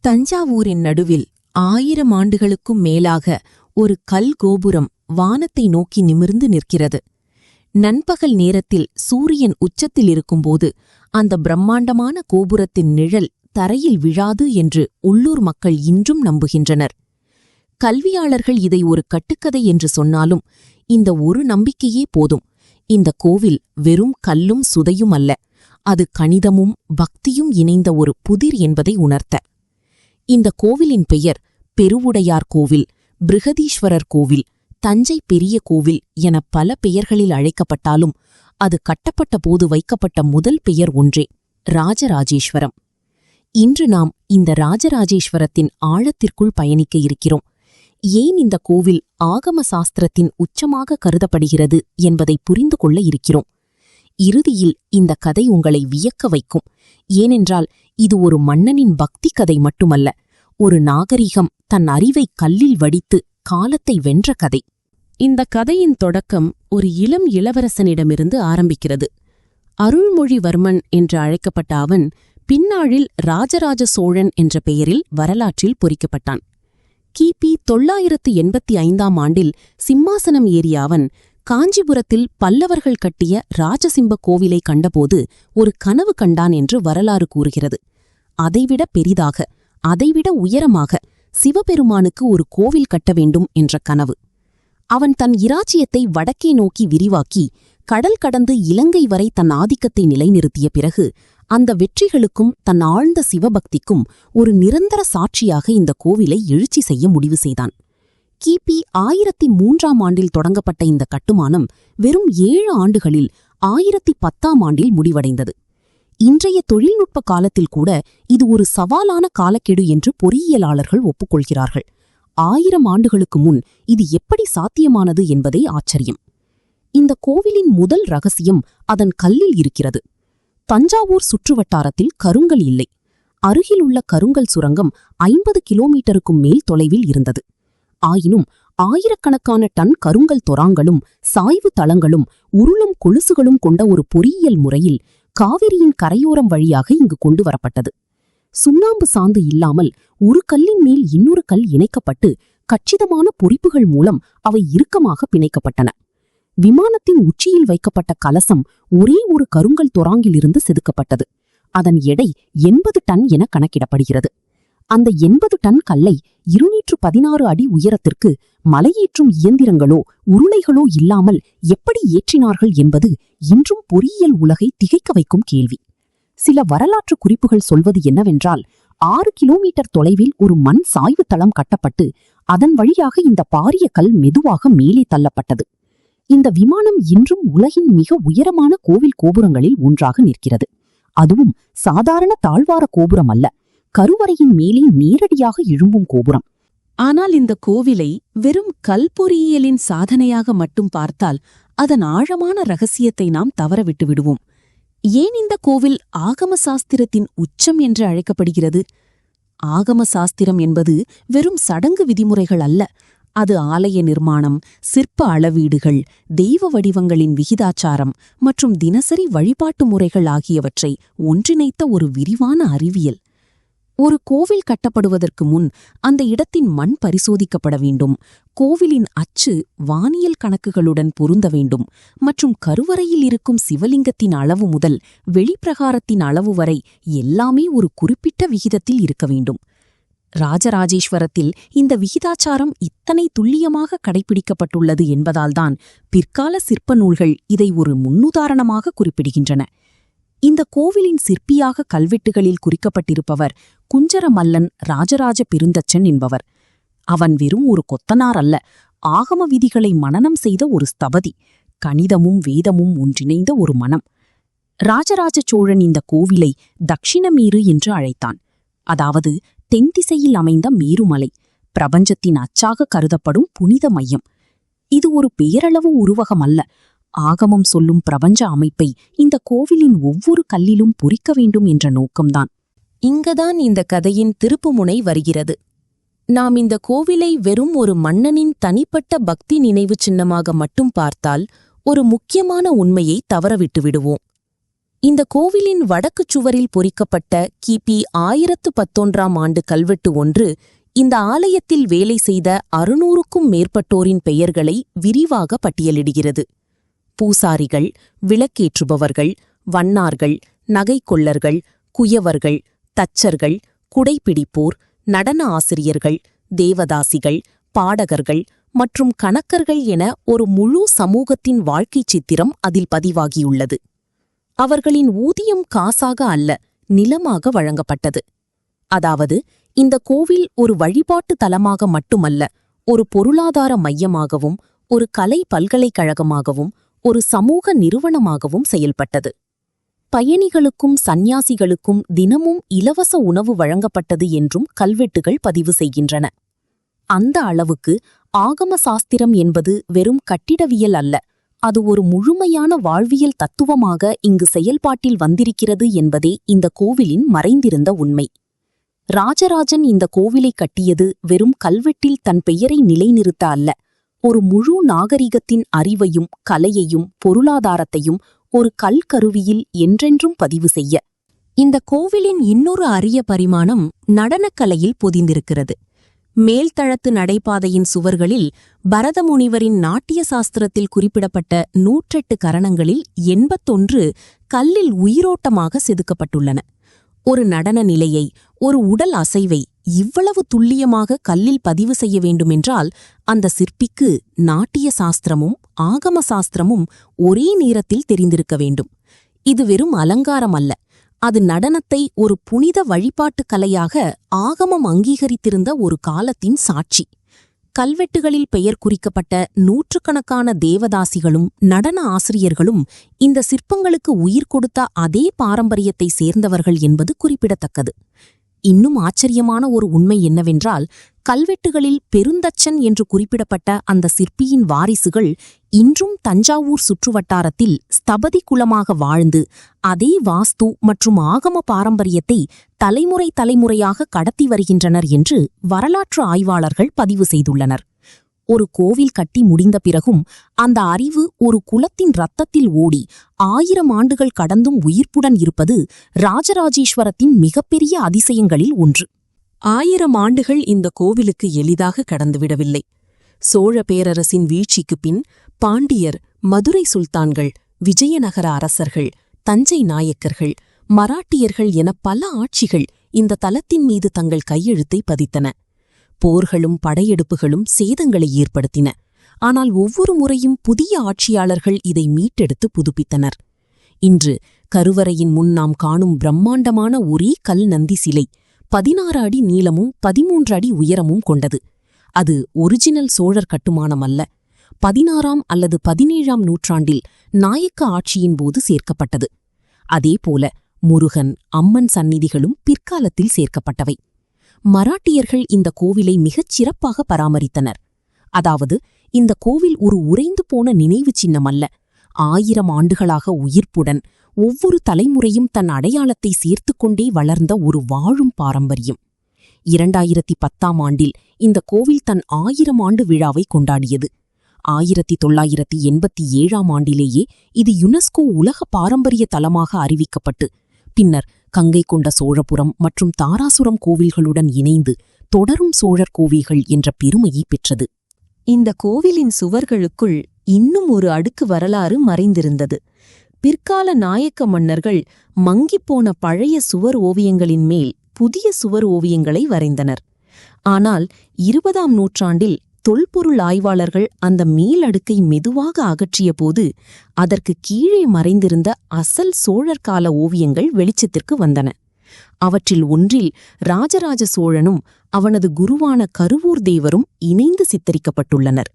தஞ்சாவூரின் நடுவில் 1000 ஆண்டுகளுக்கும் மேலாக ஒரு கல் கோபுரம் வானத்தை நோக்கி நிமிர்ந்து நிற்கிறது. நண்பகல் நேரத்தில் சூரியன் உச்சத்தில் இருக்கும்போது அந்த பிரம்மாண்டமான கோபுரத்தின் நிழல் தரையில் விழாது என்று உள்ளூர் மக்கள் இன்றும் நம்புகின்றனர். கல்வியாளர்கள் இதை ஒரு கட்டுக்கதை என்று சொன்னாலும் இந்த ஒரு நம்பிக்கையே போதும். இந்த கோவில் வெறும் கல்லும் சுதையும் அல்ல, அது கணிதமும் பக்தியும் இணைந்த ஒரு புதிர் என்பதை உணர்த்த. இந்த கோவிலின் பெயர் பெருவுடையார் கோவில், பிருகதீஸ்வரர் கோவில், தஞ்சை பெரிய கோவில் என பல பெயர்களில் அழைக்கப்பட்டாலும் அது கட்டப்பட்ட போது வைக்கப்பட்ட முதல் பெயர் ஒன்றே, ராஜராஜேஸ்வரம். இன்று நாம் இந்த ராஜராஜேஸ்வரத்தின் ஆழத்திற்குள் பயணிக்க இருக்கிறோம். ஏன் இந்த கோவில் ஆகம சாஸ்திரத்தின் உச்சமாக கருதப்படுகிறது என்பதை புரிந்து கொள்ள இருக்கிறோம். இறுதியில் இந்த கதை உங்களை வியக்க வைக்கும். ஏனென்றால் இது ஒரு மன்னனின் பக்தி கதை மட்டுமல்ல, ஒரு நாகரிகம் தன் அறிவை கல்லில் வடித்து காலத்தை வென்ற கதை. இந்த கதையின் தொடக்கம் ஒரு இளம் இளவரசனிடமிருந்து ஆரம்பிக்கிறது. அருள்மொழிவர்மன் என்று அழைக்கப்பட்ட அவன் பின்னாளில் ராஜராஜ சோழன் என்ற பெயரில் வரலாற்றில் பொறிக்கப்பட்டான். கிபி 985ஆம் ஆண்டில் சிம்மாசனம் ஏறிய அவன் காஞ்சிபுரத்தில் பல்லவர்கள் கட்டிய ராஜசிம்ப கோவிலை கண்டபோது ஒரு கனவு கண்டான் என்று வரலாறு கூறுகிறது. அதைவிட பெரிதாக, அதைவிட உயரமாக சிவபெருமானுக்கு ஒரு கோவில் கட்ட வேண்டும் என்ற கனவு. அவன் தன் இராச்சியத்தை வடக்கே நோக்கி விரிவாக்கி கடல் கடந்து இலங்கை வரை தன் ஆதிக்கத்தை நிலைநிறுத்திய பிறகு அந்த வெற்றிகளுக்கும் தன் ஆழ்ந்த சிவபக்திக்கும் ஒரு நிரந்தர சாட்சியாக இந்த கோவிலை எழுச்சி செய்ய முடிவு செய்தான். கிபி 1003ஆம் ஆண்டில் தொடங்கப்பட்ட இந்த கட்டுமானம் வெறும் 7 ஆண்டுகளில் 1010ஆம் ஆண்டில் முடிவடைந்தது. இன்றைய தொழில்நுட்ப காலத்தில் கூட இது ஒரு சவாலான காலக்கெடு என்று பொறியியலாளர்கள் ஒப்புக்கொள்கிறார்கள். 1000 ஆண்டுகளுக்கு முன் இது எப்படி சாத்தியமானது என்பதே ஆச்சரியம். இந்த கோவிலின் முதல் ரகசியம் அதன் கல்லில் இருக்கிறது. தஞ்சாவூர் சுற்றுவட்டாரத்தில் கருங்கல் இல்லை. அருகிலுள்ள கருங்கல் சுரங்கம் 50 கிலோமீட்டருக்கும் மேல் தொலைவில் இருந்தது. ஆயினும் ஆயிரக்கணக்கான டன் கருங்கல் தொராங்களும் சாய்வு தளங்களும் உருளும் கொலுசுகளும் கொண்ட ஒரு பொறியியல் முறையில் காவிரியின் கரையோரம் வழியாக இங்கு கொண்டு வரப்பட்டது. சுண்ணாம்பு சாந்து இல்லாமல் ஒரு கல்லின் மேல் இன்னொரு கல் இணைக்கப்பட்டு கச்சிதமான பொறிப்புகள் மூலம் அவை இறுக்கமாக பிணைக்கப்பட்டன. விமானத்தின் உச்சியில் வைக்கப்பட்ட கலசம் ஒரே ஒரு கருங்கல் தொராங்கிலிருந்து செதுக்கப்பட்டது. அதன் எடை 80 டன் என கணக்கிடப்படுகிறது. அந்த 80 டன் கல்லை 216 அடி உயரத்திற்கு மலையேற்றும் இயந்திரங்களோ உருளைகளோ இல்லாமல் எப்படி ஏற்றினார்கள் என்பது இன்றும் பொறியியல் உலகை திகைக்க வைக்கும் கேள்வி. சில வரலாற்று குறிப்புகள் சொல்வது என்னவென்றால் 6 கிலோமீட்டர் தொலைவில் ஒரு மண் சாய்வு தளம் கட்டப்பட்டு அதன் வழியாக இந்த பாரிய கல் மெதுவாக மேலே தள்ளப்பட்டது. இந்த விமானம் இன்றும் உலகின் மிக உயரமான கோவில் கோபுரங்களில் ஒன்றாக நிற்கிறது. அதுவும் சாதாரண தாழ்வார கோபுரம் அல்ல, கருவறையின் மேலே நேரடியாக எழும்பும் கோபுரம். ஆனால் இந்த கோவிலை வெறும் கல் பொறியியலின் சாதனையாக மட்டும் பார்த்தால் அதன் ஆழமான ரகசியத்தை நாம் தவறவிட்டு விடுவோம். ஏன் இந்த கோவில் ஆகம சாஸ்திரத்தின் உச்சம் என்று அழைக்கப்படுகிறது? ஆகம சாஸ்திரம் என்பது வெறும் சடங்கு விதிமுறைகள் அல்ல. அது ஆலய நிர்மாணம், சிற்ப அளவீடுகள், தெய்வ வடிவங்களின் விகிதாச்சாரம் மற்றும் தினசரி வழிபாட்டு முறைகள் ஆகியவற்றை ஒன்றிணைத்த ஒரு விரிவான அறிவியல். ஒரு கோவில் கட்டப்படுவதற்கு முன் அந்த இடத்தின் மண் பரிசோதிக்கப்பட வேண்டும், கோவிலின் அச்சு வானியல் கணக்குகளுடன் பொருந்த வேண்டும் மற்றும் கருவறையில் இருக்கும் சிவலிங்கத்தின் அளவு முதல் வெளிப்பிரகாரத்தின் அளவு வரை எல்லாமே ஒரு குறிப்பிட்ட விகிதத்தில் இருக்க வேண்டும். ராஜராஜேஸ்வரத்தில் இந்த விகிதாச்சாரம் இத்தனை துல்லியமாக கடைபிடிக்கப்பட்டுள்ளது என்பதால்தான் பிற்கால சிற்ப நூல்கள் இதை ஒரு முன்னுதாரணமாக குறிப்பிடுகின்றன. இந்த கோவிலின் சிற்பியாக கல்வெட்டுகளில் குறிக்கப்பட்டிருப்பவர் குஞ்சரமல்லன் ராஜராஜ பெருந்தச்சன் என்பவர். அவன் வெறும் ஒரு கொத்தனார் அல்ல, ஆகம விதிகளை மனனம் செய்த ஒரு ஸ்தபதி, கணிதமும் வேதமும் ஒன்றிணைந்த ஒரு மனம். ராஜராஜ சோழன் இந்த கோவிலை தக்ஷிணமேரு என்று அழைத்தான். அதாவது தென்திசையில் அமைந்த மேருமலை, பிரபஞ்சத்தின் அச்சாக கருதப்படும் புனித மையம். இது ஒரு பேரளவு உருவகம் அல்ல, ஆகமம் சொல்லும் பிரபஞ்ச அமைப்பை இந்த கோவிலின் ஒவ்வொரு கல்லிலும் பொறிக்க வேண்டும் என்ற நோக்கம்தான். இங்கதான் இந்த கதையின் திருப்புமுனை வருகிறது. நாம் இந்த கோவிலை வெறும் ஒரு மன்னனின் தனிப்பட்ட பக்தி நினைவு சின்னமாக மட்டும் பார்த்தால் ஒரு முக்கியமான உண்மையை தவறவிட்டு விடுவோம். இந்த கோவிலின் வடக்குச் சுவரில் பொறிக்கப்பட்ட கிபி 1011ஆம் ஆண்டு கல்வெட்டு ஒன்று இந்த ஆலயத்தில் வேலை செய்த 600க்கும் மேற்பட்டோரின் பெயர்களை விரிவாக பட்டியலிடுகிறது. பூசாரிகள், விளக்கேற்றுபவர்கள், வண்ணார்கள், நகைக்கொள்ளர்கள், குயவர்கள், தச்சர்கள், குடைப்பிடிப்போர், நடன ஆசிரியர்கள், தேவதாசிகள், பாடகர்கள் மற்றும் கணக்கர்கள் என ஒரு முழு சமூகத்தின் வாழ்க்கைச் சித்திரம் அதில் பதிவாகியுள்ளது. அவர்களின் ஊதியம் காசாக அல்ல, நிலமாக வழங்கப்பட்டது. அதாவது இந்த கோவில் ஒரு வழிபாட்டு தலமாக மட்டுமல்ல, ஒரு பொருளாதார மையமாகவும், ஒரு கலை பல்கலைக்கழகமாகவும், ஒரு சமூக நிறுவனமாகவும் செயல்பட்டது. பயணிகளுக்கும் சந்நியாசிகளுக்கும் தினமும் இலவச உணவு வழங்கப்பட்டது என்றும் கல்வெட்டுகள் பதிவு செய்கின்றன. அந்த அளவுக்கு ஆகம சாஸ்திரம் என்பது வெறும் கட்டிடவியல் அல்ல, அது ஒரு முழுமையான வாழ்வியல் தத்துவமாக இங்கு செயல்பாட்டில் வந்திருக்கிறது என்பதே இந்த கோவிலின் மறைந்திருந்த உண்மை. ராஜராஜன் இந்த கோவிலை கட்டியது வெறும் கல்வெட்டில் தன் பெயரை நிலைநிறுத்த அல்ல, ஒரு முழு நாகரிகத்தின் அறிவையும் கலையையும் பொருளாதாரத்தையும் ஒரு கல்கருவியில் என்றென்றும் பதிவு செய்ய. இந்த கோவிலின் இன்னொரு அரிய பரிமாணம் நடனக்கலையில் பொதிந்திருக்கிறது. மேல்தளத்து நடைபாதையின் சுவர்களில் பரதமுனிவரின் நாட்டிய சாஸ்திரத்தில் குறிப்பிடப்பட்ட 108 கரணங்களில் 81 கல்லில் உயிரோட்டமாக செதுக்கப்பட்டுள்ளன. ஒரு நடன நிலையை, ஒரு உடல் அசைவை இவ்வளவு துல்லியமாக கல்லில் பதிவு செய்ய வேண்டுமென்றால் அந்த சிற்பிக்கு நாட்டிய சாஸ்திரமும் ஆகம சாஸ்திரமும் ஒரே நேரத்தில் தெரிந்திருக்க வேண்டும். இது வெறும் அலங்காரம் அல்ல, அது நடனத்தை ஒரு புனித வழிபாட்டுக் கலையாக ஆகமம் அங்கீகரித்திருந்த ஒரு காலத்தின் சாட்சி. கல்வெட்டுகளில் பெயர் குறிக்கப்பட்ட நூற்றுக்கணக்கான தேவதாசிகளும் நடன ஆசிரியர்களும் இந்த சிற்பங்களுக்கு உயிர் கொடுத்த அதே பாரம்பரியத்தை சேர்ந்தவர்கள் என்பது குறிப்பிடத்தக்கது. இன்னும் ஆச்சரியமான ஒரு உண்மை என்னவென்றால், கல்வெட்டுகளில் பெருந்தச்சன் என்று குறிப்பிடப்பட்ட அந்த சிற்பியின் வாரிசுகள் இன்றும் தஞ்சாவூர் சுற்றுவட்டாரத்தில் ஸ்தபதி குலமாக வாழ்ந்து அதே வாஸ்து மற்றும் ஆகம பாரம்பரியத்தை தலைமுறை தலைமுறையாக கடத்தி வருகின்றனர் என்று வரலாற்று ஆய்வாளர்கள் பதிவு செய்துள்ளனர். ஒரு கோவில் கட்டி முடிந்த பிறகும் அந்த அறிவு ஒரு குலத்தின் இரத்தத்தில் ஓடி 1000 ஆண்டுகள் கடந்தும் உயிர்ப்புடன் இருப்பது ராஜராஜேஸ்வரத்தின் மிகப்பெரிய அதிசயங்களில் ஒன்று. 1000 ஆண்டுகள் இந்த கோவிலுக்கு எளிதாக கடந்துவிடவில்லை. சோழ பேரரசின் வீழ்ச்சிக்குப் பின் பாண்டியர், மதுரை சுல்தான்கள், விஜயநகர அரசர்கள், தஞ்சை நாயக்கர்கள், மராட்டியர்கள் என பல ஆட்சிகள் இந்த தலத்தின் மீது தங்கள் கையெழுத்தை பதித்தன. போர்களும் படையெடுப்புகளும் சேதங்களை ஏற்படுத்தின. ஆனால் ஒவ்வொரு முறையும் புதிய ஆட்சியாளர்கள் இதை மீட்டெடுத்து புதுப்பித்தனர். இன்று கருவறையின் முன் நாம் காணும் பிரம்மாண்டமான ஒரே கல் நந்தி சிலை 16 அடி நீளமும் 13 அடி உயரமும் கொண்டது. அது ஒரிஜினல் சோழர் கட்டுமானம் அல்ல, 16ஆம் அல்லது 17ஆம் நூற்றாண்டில் நாயக்க ஆட்சியின் போது சேர்க்கப்பட்டது. அதேபோல முருகன், அம்மன் சந்நிதிகளும் பிற்காலத்தில் சேர்க்கப்பட்டவை. மராட்டியர்கள் இந்த கோவிலை மிகச் சிறப்பாக பராமரித்தனர். அதாவது இந்த கோவில் ஒரு உறைந்து போன நினைவு சின்னம் அல்ல, 1000 ஆண்டுகளாக உயிர்ப்புடன் ஒவ்வொரு தலைமுறையும் தன் அடையாளத்தை சேர்த்துக்கொண்டே வளர்ந்த ஒரு வாழும் பாரம்பரியம். 2010ஆம் ஆண்டில் இந்த கோவில் தன் 1000 ஆண்டு விழாவை கொண்டாடியது. 1987ஆம் ஆண்டிலேயே இது யுனெஸ்கோ உலக பாரம்பரிய தலமாக அறிவிக்கப்பட்டு பின்னர் கங்கை கொண்ட சோழபுரம் மற்றும் தாராசுரம் கோவில்களுடன் இணைந்து தொடரும் சோழர் கோவில்கள் என்ற பெருமையை பெற்றது. இந்த கோவிலின் சுவர்களுக்குள் இன்னும் ஒரு அடுக்கு வரலாறு மறைந்திருந்தது. பிற்கால நாயக்க மன்னர்கள் மங்கிப்போன பழைய சுவர் ஓவியங்களின் மேல் புதிய சுவர் ஓவியங்களை வரைந்தனர். ஆனால் 20ஆம் நூற்றாண்டில் தொல்பொருள் ஆய்வாளர்கள் அந்த மேலடுக்கை மெதுவாக அகற்றியபோது அதற்கு கீழே மறைந்திருந்த அசல் சோழர் கால ஓவியங்கள் வெளிச்சத்திற்கு வந்தன. அவற்றில் ஒன்றில் ராஜராஜ சோழனும் அவனது குருவான கருவூர் தேவரும் இணைந்து சித்தரிக்கப்பட்டுள்ளனர்.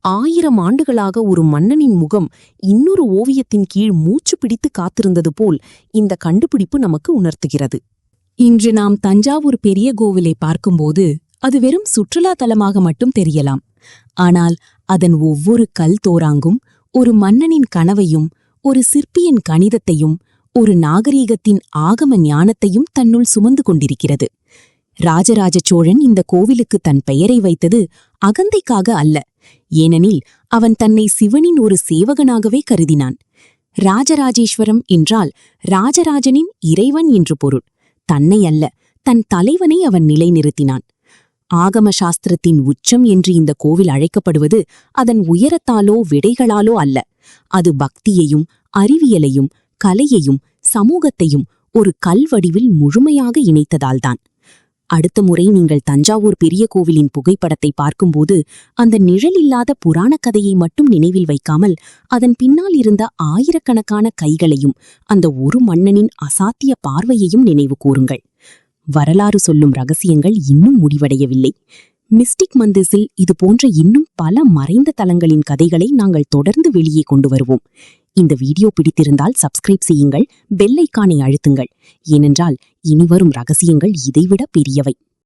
1000 ஆண்டுகளாக ஒரு மன்னனின் முகம் இன்னொரு ஓவியத்தின் கீழ் மூச்சு பிடித்து காத்திருந்தது போல் இந்த கண்டுபிடிப்பு நமக்கு உணர்த்துகிறது. இன்று நாம் தஞ்சாவூர் பெரிய கோவிலை பார்க்கும்போது அது வெறும் சுற்றுலா தலமாக மட்டும் தெரியலாம். ஆனால் அதன் ஒவ்வொரு கல் தோராங்கும் ஒரு மன்னனின் கனவையும், ஒரு சிற்பியின் கணிதத்தையும், ஒரு நாகரீகத்தின் ஆகம ஞானத்தையும் தன்னுள் சுமந்து கொண்டிருக்கிறது. ராஜராஜ சோழன் இந்த கோவிலுக்கு தன் பெயரை வைத்தது அகந்தைக்காக அல்ல, ஏனெனில் அவன் தன்னை சிவனின் ஒரு சேவகனாகவே கருதினான். ராஜராஜேஸ்வரம் என்றால் ராஜராஜனின் இறைவன் என்று பொருள். தன்னை அல்ல, தன் தலைவனை அவன் நிலைநிறுத்தினான். ஆகம சாஸ்திரத்தின் உச்சம் என்று இந்த கோவில் அழைக்கப்படுவது அதன் உயரத்தாலோ விடைகளாலோ அல்ல. அது பக்தியையும் அறிவியலையும் கலையையும் சமூகத்தையும் ஒரு கல்வடிவில் முழுமையாக இணைத்ததால்தான். அடுத்த முறை நீங்கள் தஞ்சாவூர் பெரிய கோவிலின் புகைப்படத்தை பார்க்கும்போது அந்த நிழலில்லாத புராணக் கதையை மட்டும் நினைவில் வைக்காமல் அதன் பின்னால் இருந்த ஆயிரக்கணக்கான கைகளையும் அந்த ஒரு மன்னனின் அசாத்திய பார்வையையும் நினைவு கூறுங்கள். வரலாறு சொல்லும் ரகசியங்கள் இன்னும் முடிவடையவில்லை. மிஸ்டிக் மந்திஸில் இது போன்ற இன்னும் பல மறைந்த தலங்களின் கதைகளை நாங்கள் தொடர்ந்து வெளியே கொண்டு வருவோம். இந்த வீடியோ பிடித்திருந்தால் சப்ஸ்கிரைப் செய்யுங்கள், பெல் ஐகானை அழுத்துங்கள். ஏனென்றால் இனிவரும் ரகசியங்கள் இதைவிட பெரியவை.